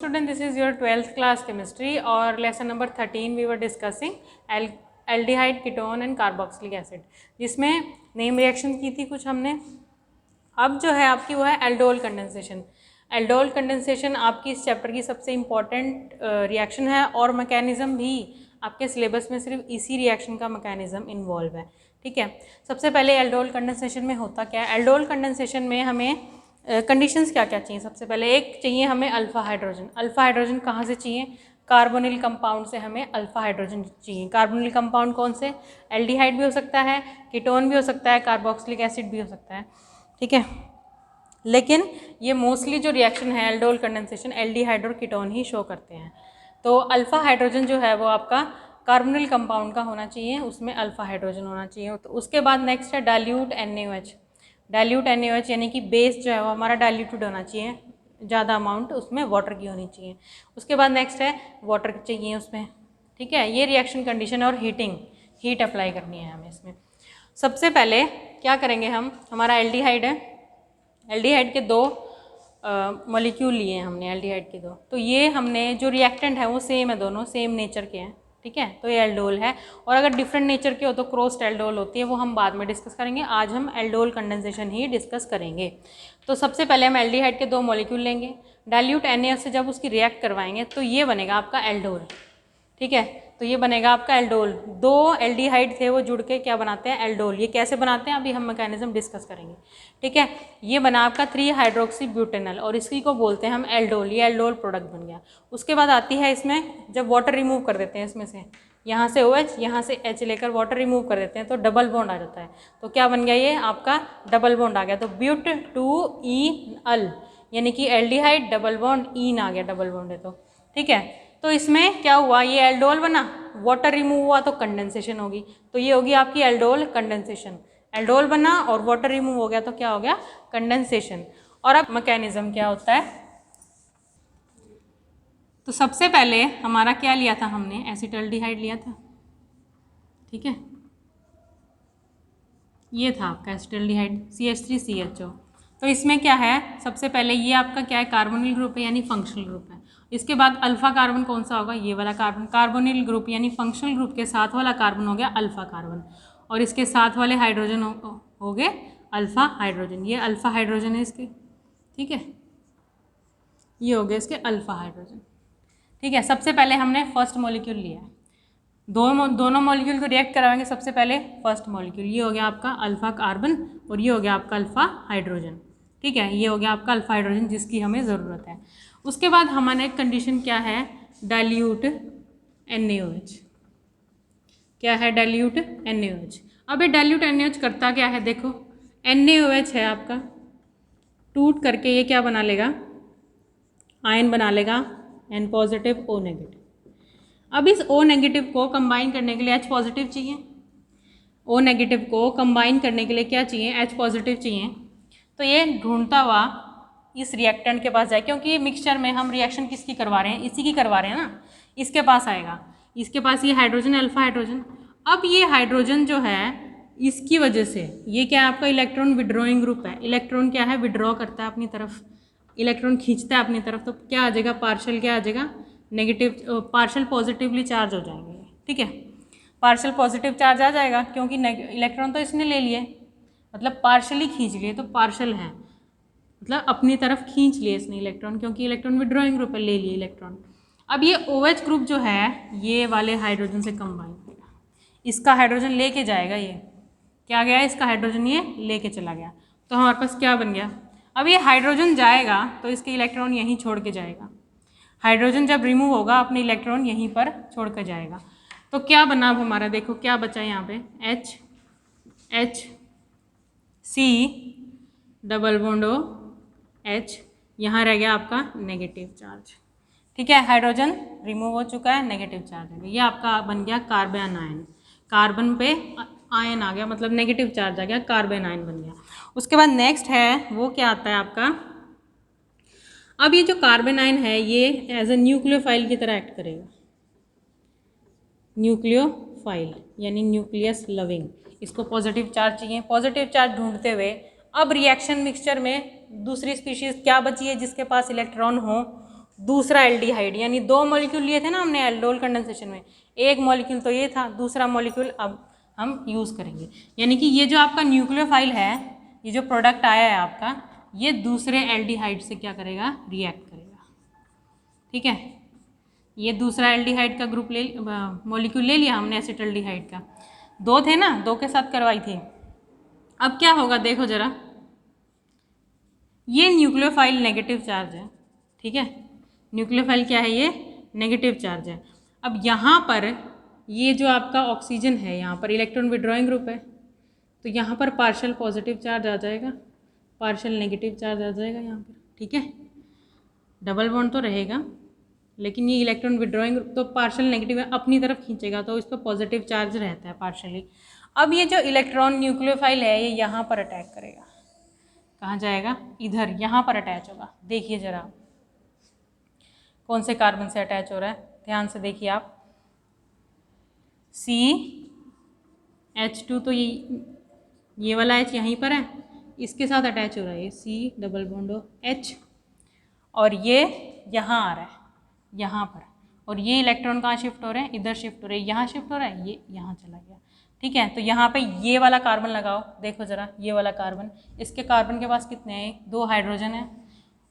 Student, this is your 12th class chemistry और lesson number 13 we were discussing aldehyde, ketone and carboxylic acid, जिसमें name reaction की थी कुछ हमने। अब जो है आपकी वो है एल्डोल कंडेंसेशन। एल्डोल कंडेंसेशन आपकी इस चैप्टर की सबसे इम्पॉर्टेंट रिएक्शन है और मैकेनिज़्म भी आपके सिलेबस में सिर्फ इसी रिएक्शन का मैकेनिज़्म इन्वॉल्व है। ठीक है, सबसे पहले एल्डोल कंडेंसेशन में होता क्या है। एल्डोल कंडेंसेशन में हमें कंडीशंस क्या क्या चाहिए। सबसे पहले एक चाहिए हमें अल्फ़ा हाइड्रोजन। अल्फ़ा हाइड्रोजन कहाँ से चाहिए? कार्बोनिल कंपाउंड से हमें अल्फ़ा हाइड्रोजन चाहिए। कार्बोनिल कंपाउंड कौन से? एल्डिहाइड भी हो सकता है, कीटोन भी हो सकता है, कार्बोक्सिलिक एसिड भी हो सकता है। ठीक है, लेकिन ये मोस्टली जो रिएक्शन है एल्डोल कंडेंसेशन एल्डिहाइड और कीटोन ही शो करते हैं। तो अल्फ़ा हाइड्रोजन जो है वो आपका कार्बोनिल कंपाउंड का होना चाहिए, उसमें अल्फ़ा हाइड्रोजन होना चाहिए। तो उसके बाद नेक्स्ट है डाइल्यूट NaOH। डाइल्यूट NaOH यानी कि बेस जो है वो हमारा डाइल्यूटेड होना चाहिए, ज़्यादा अमाउंट उसमें वाटर की होनी चाहिए। उसके बाद नेक्स्ट है वाटर चाहिए उसमें। ठीक है, ये रिएक्शन कंडीशन और हीट अप्लाई करनी है हमें इसमें। सबसे पहले क्या करेंगे हम, हमारा एल्डिहाइड है, एल्डिहाइड के दो मॉलिक्यूल लिए हैं हमने, एल्डिहाइड के दो। तो ये हमने जो रिएक्टेंट है वो सेम है, दोनों सेम नेचर के हैं। ठीक है, तो ये एल्डोल है। और अगर डिफरेंट नेचर के हो तो क्रॉस्ड एल्डोल होती है, वो हम बाद में डिस्कस करेंगे। आज हम एल्डोल कंडेंसेशन ही डिस्कस करेंगे। तो सबसे पहले हम एल्डिहाइड के दो मॉलिक्यूल लेंगे, डाइल्यूट NaOH से जब उसकी रिएक्ट करवाएंगे तो ये बनेगा आपका एल्डोल। ठीक है, तो ये बनेगा आपका एल्डोल। दो एल्डिहाइड थे वो जुड़ के क्या बनाते हैं? एल्डोल। ये कैसे बनाते हैं अभी हम मैकेनिज्म डिस्कस करेंगे। ठीक है, ये बना आपका 3 हाइड्रोक्सी ब्यूटेनॉल और इसी को बोलते हैं हम एल्डोल। ये एल्डोल प्रोडक्ट बन गया। उसके बाद आती है इसमें, जब वाटर रिमूव कर देते हैं इसमें से, यहाँ से OH यहाँ से H लेकर वाटर रिमूव कर देते हैं तो डबल बॉन्ड आ जाता है। तो क्या बन गया? ये आपका डबल बॉन्ड आ गया। तो ब्यूट 2 यानी कि एल्डिहाइड डबल बॉन्ड ईन आ गया, डबल बॉन्ड है तो। ठीक है, तो इसमें क्या हुआ? ये एल्डोल बना, वाटर रिमूव हुआ तो कंडेंसेशन होगी। तो ये होगी आपकी एल्डोल कंडेंसेशन। एल्डोल बना और वाटर रिमूव हो गया तो क्या हो गया? कंडेंसेशन। और अब मैकेनिज्म क्या होता है, तो सबसे पहले हमारा क्या लिया था हमने? एसिटाल्डिहाइड लिया था। ठीक है, ये था आपका एसिटाल्डिहाइड CH3CHO। तो इसमें क्या है, सबसे पहले ये आपका क्या है? कार्बोनिल ग्रुप है यानी फंक्शनल ग्रुप है। इसके बाद अल्फा कार्बन कौन सा होगा? ये वाला कार्बन। कार्बोनिल ग्रुप यानी फंक्शनल ग्रुप के साथ वाला कार्बन हो गया अल्फा कार्बन, और इसके साथ वाले हाइड्रोजन हो गए अल्फा हाइड्रोजन। ये अल्फा हाइड्रोजन है इसके। ठीक है, ये हो गए इसके अल्फा हाइड्रोजन। ठीक है, सबसे पहले हमने फर्स्ट मॉलिक्यूल लिया है, दोनों मॉलिक्यूल को रिएक्ट कराएंगे। सबसे पहले फर्स्ट मॉलिक्यूल, ये हो गया आपका अल्फा कार्बन और ये हो गया आपका अल्फा हाइड्रोजन। ठीक है, ये हो गया आपका अल्फा हाइड्रोजन जिसकी हमें ज़रूरत है। उसके बाद हमारा एक कंडीशन क्या है? Dilute NaOH। क्या है? Dilute NaOH। अब ये डाइल्यूट NaOH करता क्या है? देखो, NaOH है आपका, टूट करके ये क्या बना लेगा? आयन बना लेगा N पॉजिटिव O नेगेटिव। अब इस O नेगेटिव को कंबाइन करने के लिए H पॉजिटिव चाहिए। O नेगेटिव को कंबाइन करने के लिए क्या चाहिए? H पॉजिटिव चाहिए। तो ये ढूंढता हुआ इस रिएक्टेंट के पास जाए, क्योंकि मिक्सचर में हम रिएक्शन किसकी करवा रहे हैं? इसी की करवा रहे हैं ना। इसके पास आएगा, इसके पास ये हाइड्रोजन अल्फा हाइड्रोजन। अब ये हाइड्रोजन जो है इसकी वजह से ये क्या है? आपका इलेक्ट्रॉन विड्रॉइंग ग्रुप है। इलेक्ट्रॉन क्या है? विड्रॉ करता है अपनी तरफ, इलेक्ट्रॉन खींचता है अपनी तरफ। तो क्या आ जाएगा? पार्शियल क्या आ जाएगा? नेगेटिव, पार्शियल पॉजिटिवली चार्ज हो जाएंगे। ठीक है, पार्शियल पॉजिटिव चार्ज आ जाएगा क्योंकि इलेक्ट्रॉन तो इसने ले लिए, मतलब पार्शियली खींच लिए, तो पार्शियल है मतलब अपनी तरफ खींच लिए इसने इलेक्ट्रॉन, क्योंकि इलेक्ट्रॉन विड्रॉइंग ग्रुप है, ले लिए इलेक्ट्रॉन। अब ये OH ग्रुप जो है ये वाले हाइड्रोजन से कंबाइन होगा, इसका हाइड्रोजन लेके जाएगा। ये क्या गया? इसका हाइड्रोजन ये लेके चला गया। तो हमारे पास क्या बन गया? अब ये हाइड्रोजन जाएगा तो इसके इलेक्ट्रॉन यहीं छोड़ के जाएगा। हाइड्रोजन जब रिमूव होगा अपने इलेक्ट्रॉन यहीं पर छोड़ कर जाएगा। तो क्या बना अब हमारा? देखो क्या बचा यहाँ पे? HC डबल बॉन्ड OH, यहाँ रह गया आपका नेगेटिव चार्ज। ठीक है, हाइड्रोजन रिमूव हो चुका है, नेगेटिव चार्ज है। ये आपका बन गया कार्बन आयन। कार्बन पे आयन आ गया, मतलब नेगेटिव चार्ज आ गया, कार्बन आयन बन गया। उसके बाद नेक्स्ट है वो क्या आता है आपका? अब ये जो कार्बन आयन है ये एज ए न्यूक्लियोफाइल की तरह एक्ट करेगा। न्यूक्लियोफाइल यानी न्यूक्लियस लविंग। इसको पॉजिटिव चार्ज चाहिए। पॉजिटिव चार्ज ढूंढते हुए अब रिएक्शन मिक्सचर में दूसरी स्पीशीज क्या बची है जिसके पास इलेक्ट्रॉन हो? दूसरा एल्डिहाइड, यानी 2 मॉलिक्यूल लिए थे ना हमने एल्डोल कंडेंसेशन में, एक मॉलिक्यूल तो ये था, दूसरा मॉलिक्यूल अब हम यूज़ करेंगे। यानी कि ये जो आपका न्यूक्लियोफाइल है, ये जो प्रोडक्ट आया है आपका, ये दूसरे एल्डिहाइड से क्या करेगा, रिएक्ट करेगा। ठीक है, ये दूसरा एल्डिहाइड का ग्रुप मॉलिक्यूल ले लिया हमने एसिटल्डिहाइड का, 2 थे ना, 2 के साथ करवाई थी। अब क्या होगा देखो ज़रा, ये न्यूक्लियोफाइल नेगेटिव चार्ज है। ठीक है, न्यूक्लियोफाइल क्या है, ये नेगेटिव चार्ज है। अब यहाँ पर ये जो आपका ऑक्सीजन है, यहाँ पर इलेक्ट्रॉन विड्रॉइंग ग्रुप है, तो यहाँ पर पार्शियल पॉजिटिव चार्ज आ जाएगा, पार्शियल नेगेटिव चार्ज आ जाएगा यहाँ पर। ठीक है, डबल बॉन्ड तो रहेगा, लेकिन ये इलेक्ट्रॉन विड्रॉइंग ग्रुप तो पार्शियल नेगेटिव अपनी तरफ खींचेगा, तो इस पर पॉजिटिव चार्ज रहता है पार्शियली। अब ये जो इलेक्ट्रॉन न्यूक्लियोफाइल है, ये यहाँ पर अटैक करेगा, कहाँ जाएगा, इधर यहाँ पर अटैच होगा। देखिए ज़रा कौन से कार्बन से अटैच हो रहा है, ध्यान से देखिए आप, CH2 तो ये वाला H यहीं पर है, इसके साथ अटैच हो रहा है, ये C डबल बॉन्ड H, और ये यहाँ आ रहा है यहाँ पर, और ये इलेक्ट्रॉन कहाँ शिफ्ट हो रहे हैं, इधर शिफ्ट हो रहे हैं, यहाँ शिफ्ट हो रहा है, ये यहाँ चला गया। ठीक है, तो यहाँ पे ये वाला कार्बन लगाओ, देखो ज़रा ये वाला कार्बन, इसके कार्बन के पास कितने हैं, 2 हाइड्रोजन है,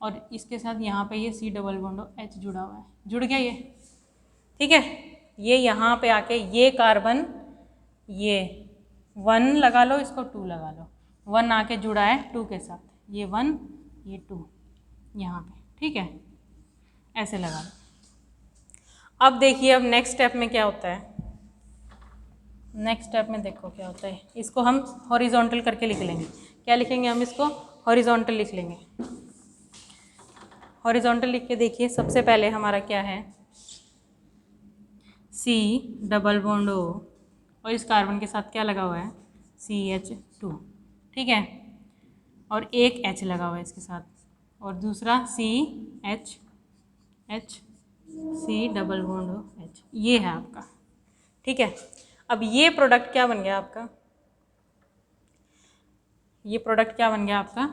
और इसके साथ यहाँ पे ये C डबल बॉन्ड H जुड़ा हुआ है, जुड़ गया ये। ठीक है, ये यहाँ पे आके ये कार्बन, ये 1 लगा लो, इसको 2 लगा लो, 1 आके जुड़ा है 2 के साथ, ये 1 ये 2 यहाँ पे। ठीक है, ऐसे लगा लो। अब देखिए, अब नेक्स्ट स्टेप में क्या होता है, नेक्स्ट स्टेप में देखो क्या होता है, इसको हम हॉरिजॉन्टल करके लिख लेंगे। क्या लिखेंगे हम, इसको हॉरिजॉन्टल लिख लेंगे। हॉरिजॉन्टल लिख के देखिए, सबसे पहले हमारा क्या है, C डबल बॉन्ड O, और इस कार्बन के साथ क्या लगा हुआ है, CH2। ठीक है, और एक H लगा हुआ है इसके साथ, और दूसरा CH C double bond H, ये है आपका। ठीक है, अब ये प्रोडक्ट क्या बन गया आपका, ये प्रोडक्ट क्या बन गया आपका,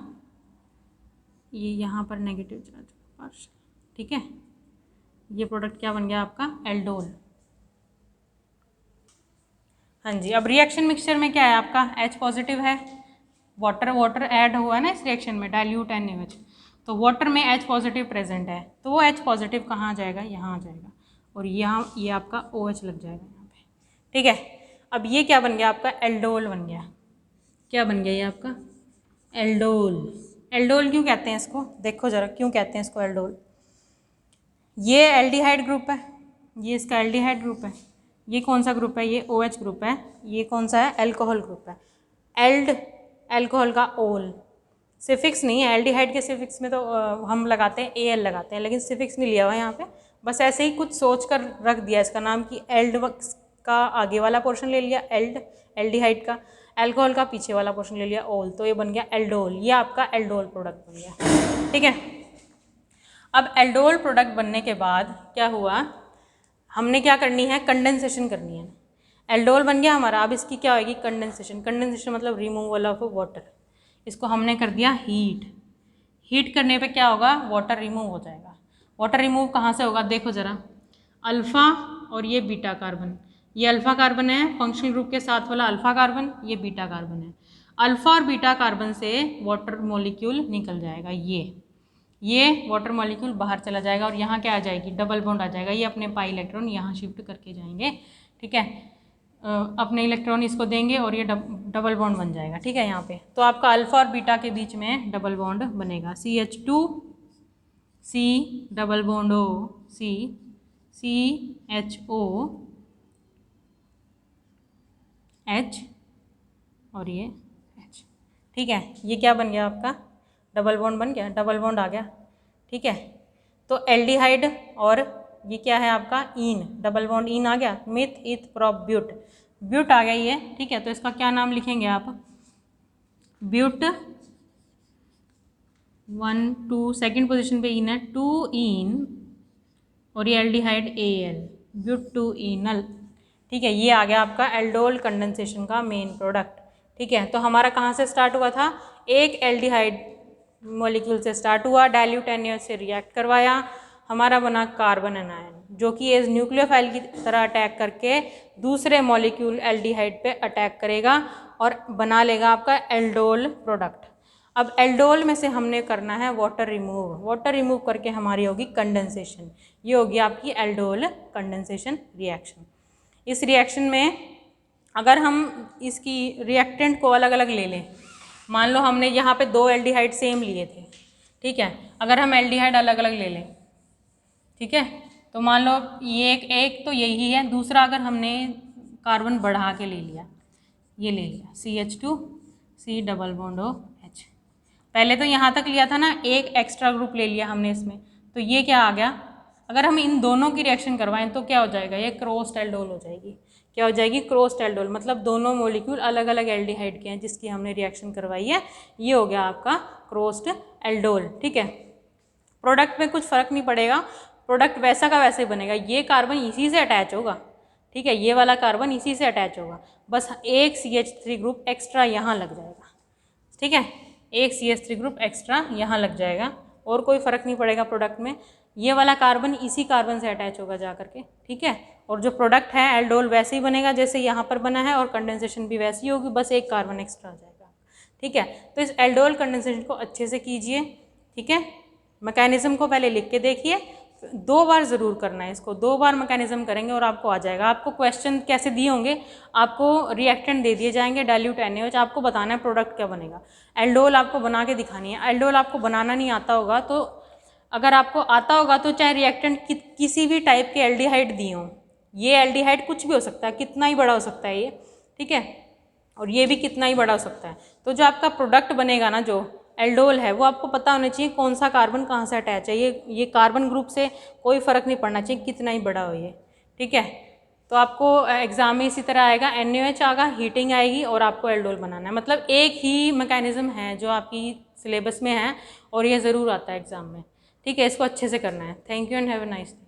ये यहाँ पर नेगेटिव चार्ज पार्शियल। ठीक है, ये प्रोडक्ट क्या बन गया आपका, एल्डोल। हाँ जी, अब रिएक्शन मिक्सचर में क्या है आपका, H पॉजिटिव है, वाटर ऐड हुआ है ना इस रिएक्शन में, डाइल्यूट NaOH, तो वाटर में H पॉजिटिव प्रेजेंट है, तो वो H पॉजिटिव कहाँ आ जाएगा, यहाँ आ जाएगा, और यहाँ ये आपका OH लग जाएगा यहाँ पे। ठीक है, अब ये क्या बन गया आपका, एल्डोल बन गया। क्या बन गया ये आपका, एल्डोल। एल्डोल क्यों कहते हैं इसको, देखो ज़रा क्यों कहते हैं इसको एल्डोल। ये एल्डिहाइड ग्रुप है, ये इसका एल्डिहाइड ग्रुप है, ये कौन सा ग्रुप है, ये OH ग्रुप है, ये कौन सा है, एल्कोहल ग्रुप है। एल्ड एल्कोहल का ओल, सिफिक्स नहीं है, एल्डिहाइड के सिफिक्स में तो हम लगाते हैं AL लगाते हैं, लेकिन सिफिक्स नहीं लिया हुआ यहाँ पे, बस ऐसे ही कुछ सोच कर रख दिया इसका नाम कि एल्ड का आगे वाला पोर्शन ले लिया एल्ड एल्डिहाइड का, एल्कोहल का पीछे वाला पोर्शन ले लिया ओल, तो ये बन गया एल्डोल, ये आपका एल्डोल प्रोडक्ट बन गया। ठीक है, अब एल्डोल प्रोडक्ट बनने के बाद क्या हुआ, हमने क्या करनी है, कंडेंसेशन करनी है। एल्डोल बन गया हमारा, अब इसकी क्या होगी, कंडेंसेशन। कंडेंसेशन मतलब रिमूवल ऑफ वाटर, इसको हमने कर दिया हीट। हीट करने पे क्या होगा, वाटर रिमूव हो जाएगा। वाटर रिमूव कहाँ से होगा, देखो ज़रा, अल्फ़ा और ये बीटा कार्बन, ये अल्फ़ा कार्बन है फंक्शनल ग्रुप के साथ वाला अल्फ़ा कार्बन, ये बीटा कार्बन है। अल्फ़ा और बीटा कार्बन से वाटर मॉलिक्यूल निकल जाएगा, ये वाटर मॉलिक्यूल बाहर चला जाएगा, और यहाँ क्या आ जाएगी, डबल बॉन्ड आ जाएगा, ये अपने पाई इलेक्ट्रॉन यहाँ शिफ्ट करके जाएंगे। ठीक है, अपने इलेक्ट्रॉन इसको देंगे और ये डबल बॉन्ड बन जाएगा। ठीक है, यहाँ पे तो आपका अल्फ़ा और बीटा के बीच में डबल बॉन्ड बनेगा, CH2 C double bond O C CHO H और ये H। ठीक है, ये क्या बन गया आपका, डबल बॉन्ड बन गया, डबल बॉन्ड आ गया। ठीक है, तो एल्डिहाइड और ये क्या है आपका, ईन, डबल बॉन्ड ईन आ गया, मिथ इथ प्रोप ब्यूट, ब्यूट आ गया ये। ठीक है, तो इसका क्या नाम लिखेंगे आप, ब्यूट 1 2 सेकेंड पोजीशन पे ईन है, 2 ईन, और ये एल्डिहाइड AL, ब्यूट 2 ईनल। ठीक है, ये आ गया आपका एल्डोल कंडेंसेशन का मेन प्रोडक्ट। ठीक है, तो हमारा कहाँ से स्टार्ट हुआ था, एक एल्डिहाइड मॉलिक्यूल से स्टार्ट हुआ, डाइल्यूट NaOH से रिएक्ट करवाया, हमारा बना कार्बन एनायन, जो कि एज न्यूक्लियोफाइल की तरह अटैक करके दूसरे मॉलिक्यूल एल्डिहाइड पे अटैक करेगा और बना लेगा आपका एल्डोल प्रोडक्ट। अब एल्डोल में से हमने करना है वाटर रिमूव, वाटर रिमूव करके हमारी होगी कंडेंसेशन। ये होगी आपकी एल्डोल कंडेंसेशन रिएक्शन। इस रिएक्शन में अगर हम इसकी रिएक्टेंट को अलग अलग ले लें, मान लो हमने यहाँ पे 2 एल्डिहाइड सेम लिए थे, ठीक है, अगर हम एल्डिहाइड अलग अलग ले लें, ठीक है, तो मान लो ये एक तो यही है, दूसरा अगर हमने कार्बन बढ़ा के ले लिया, ये ले लिया CH2 C double bond OH, पहले तो यहाँ तक लिया था ना, एक एक्स्ट्रा ग्रुप ले लिया हमने इसमें, तो ये क्या आ गया, अगर हम इन दोनों की रिएक्शन करवाएं तो क्या हो जाएगा, ये क्रॉस्ड एल्डोल हो जाएगी। क्या हो जाएगी, क्रॉस्ड एल्डोल, मतलब दोनों मॉलिक्यूल अलग अलग एल्डिहाइड के हैं जिसकी हमने रिएक्शन करवाई है, ये हो गया आपका क्रॉस्ड एल्डोल। ठीक है, प्रोडक्ट में कुछ फ़र्क नहीं पड़ेगा, प्रोडक्ट वैसा का वैसे ही बनेगा, ये कार्बन इसी से अटैच होगा, ठीक है, ये वाला कार्बन इसी से अटैच होगा, बस एक CH3 ग्रुप एक्स्ट्रा यहाँ लग जाएगा, ठीक है, एक CH3 ग्रुप एक्स्ट्रा यहाँ लग जाएगा, और कोई फ़र्क नहीं पड़ेगा प्रोडक्ट में, ये वाला कार्बन इसी कार्बन से अटैच होगा जा करके, ठीक है, और जो प्रोडक्ट है एल्डोल वैसे ही बनेगा जैसे यहाँ पर बना है, और कंडेंसेशन भी वैसी होगी, बस एक कार्बन एक्स्ट्रा आ जाएगा। ठीक है, तो इस एल्डोल कंडेंसेशन को अच्छे से कीजिए, ठीक है, मैकेनिज्म को पहले लिख के देखिए, 2 बार ज़रूर करना है इसको, 2 बार मैकेनिज्म करेंगे और आपको आ जाएगा। आपको क्वेश्चन कैसे दिए होंगे, आपको रिएक्टेंट दे दिए जाएंगे डाइल्यूट NaOH, आपको बताना है प्रोडक्ट क्या बनेगा, एल्डोल आपको बना के दिखानी है। एल्डोल आपको बनाना नहीं आता होगा, तो अगर आपको आता होगा तो चाहे रिएक्टेंट किसी भी टाइप के एल्डिहाइड दिए हों, ये एल्डिहाइड कुछ भी हो सकता है, कितना ही बड़ा हो सकता है ये, ठीक है, और ये भी कितना ही बड़ा हो सकता है, तो जो आपका प्रोडक्ट बनेगा ना, जो एल्डोल है, वो आपको पता होना चाहिए कौन सा कार्बन कहाँ से अटैच है, ये कार्बन ग्रुप से कोई फ़र्क नहीं पड़ना चाहिए कितना ही बड़ा हो ये, ठीक है। तो आपको एग्ज़ाम में इसी तरह आएगा, NaOH आएगा, हीटिंग आएगी, और आपको एल्डोल बनाना है, मतलब एक ही मैकेनिज्म है जो आपकी सिलेबस में है, और ये ज़रूर आता है एग्ज़ाम में, ठीक है, इसको अच्छे से करना है। Thank you and have a nice day.